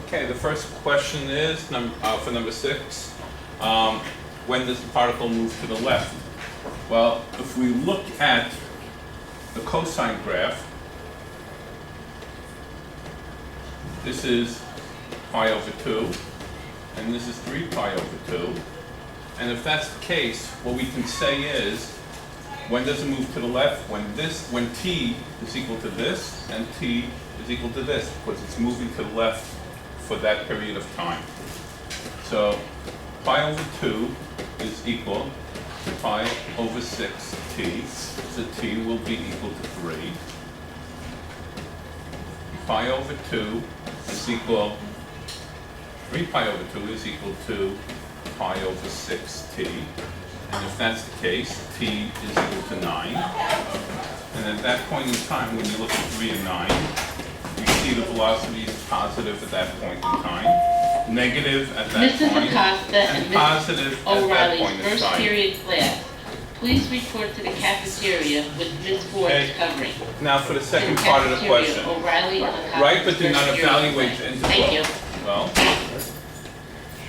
Okay, the first question is for number 6. When does the particle move to the left? Well, if we look at the cosine graph, this is pi over 2, and this is 3 pi over 2. And if that's the case, what we can say is, when does it move to the left? When t is equal to this, and t is equal to this, because it's moving to the left for that period of time. So pi over 2 is equal to pi over 6t, so t will be equal to 3. Pi over 2 is equal, 3 pi over 2 is equal to pi over 6t. And if that's the case, t is equal to 9. And at that point in time, when you look at 3 and 9, you see the velocity is positive at that point in time, negative at that Mrs. point, Acosta and positive at that O'Reilly's point in first time. period class. Please report to the cafeteria with Ms. Ford's Okay. covering. Now for the second In part of the cafeteria, question. O'Reilly Acosta's Right, but do not first period evaluate class. the integral. Thank you. Well,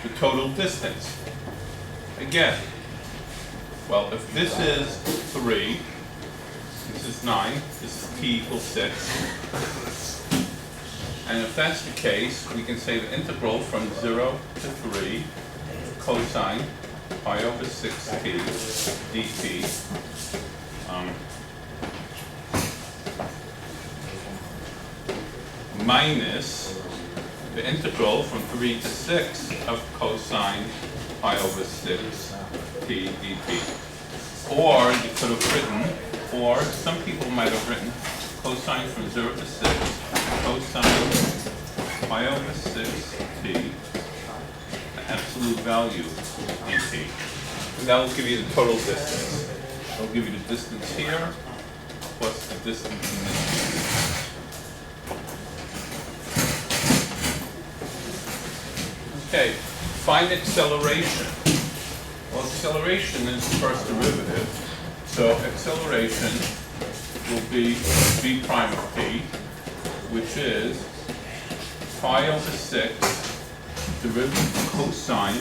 the total distance. Again, well, if this is 3, this is 9, this is t equals 6. And if that's the case, we can say the integral from 0 to 3 cosine pi over 6t dt minus the integral from 3 to 6 of cosine pi over 6t dt. Or you could have written, or some people might have written cosine from 0 to 6, cosine pi over 6t, the absolute value dt. And that will give you the total distance. It will give you the distance here plus the distance in this piece. Okay, find acceleration. Well, acceleration is the first derivative. So acceleration will be v prime of t, which is pi over 6 derivative of cosine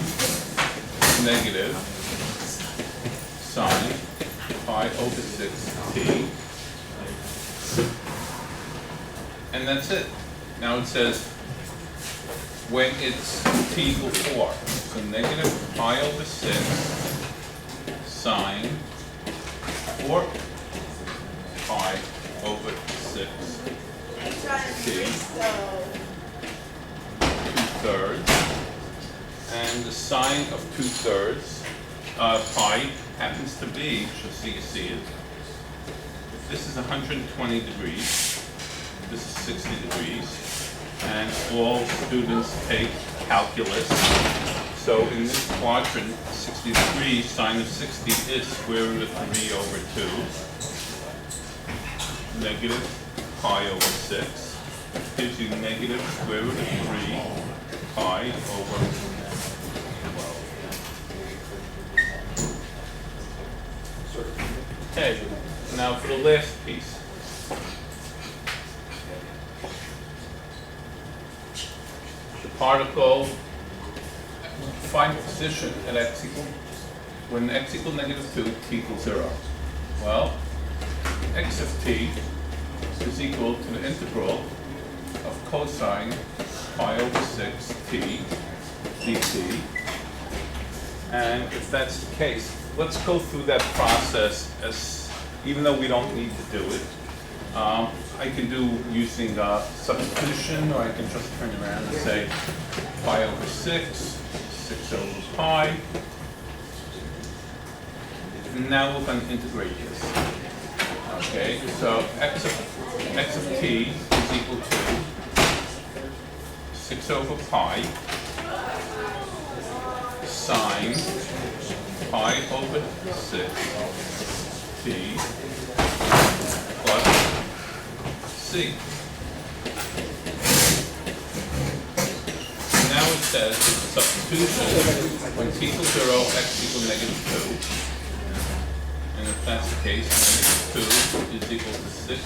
negative sine pi over 6t. And that's it. Now it says when it's t equals 4. So negative pi over 6 sine 4 pi over 6 t, 2/3. And the sine of 2/3 pi happens to be, just so you see it, if this is 120 degrees, this is 60 degrees, and all students take calculus. So in this quadrant, 60 degrees, sine of 60 is square root of 3 over 2, negative pi over 6, gives you negative square root of 3 pi over 12. Okay, now for the last piece. The particle, find position at x equal, when x equals negative 2, t equals 0. Well, x of t is equal to the integral of cosine pi over 6t dt. And if that's the case, let's go through that process as, even though we don't need to do it. I can do using substitution, or I can just turn around and say pi over 6, 6 over pi. And now we're going to integrate this. Okay, so x of t is equal to 6 over pi sine pi over 6t plus c. Now it says substitution when t equals 0, x equals negative 2. And if that's the case, negative 2 is equal to 6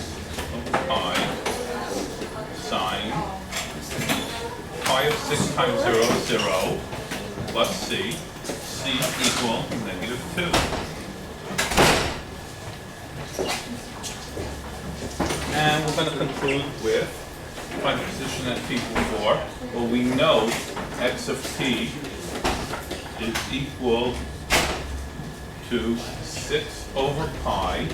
over pi sine pi of 6 times 0 is 0, plus c. C equal -2. And we're going to conclude with find the position at t equals 4. Well, we know x of t is equal to 6 over pi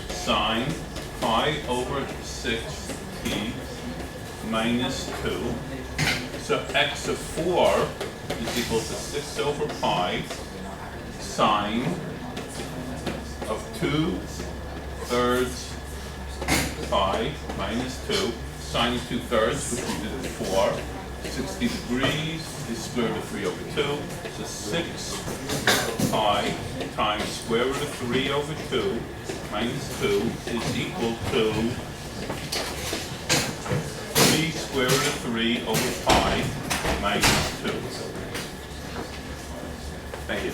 sine pi over 6t minus 2. So x of 4 is equal to 6 over pi sine of 2/3 pi minus 2. Sine 2/3, which we did before. 60 degrees is square root of 3 over 2. So 6 pi times square root of 3 over 2 minus 2 is equal to 3 square root of 3 over pi minus 2. Thank you.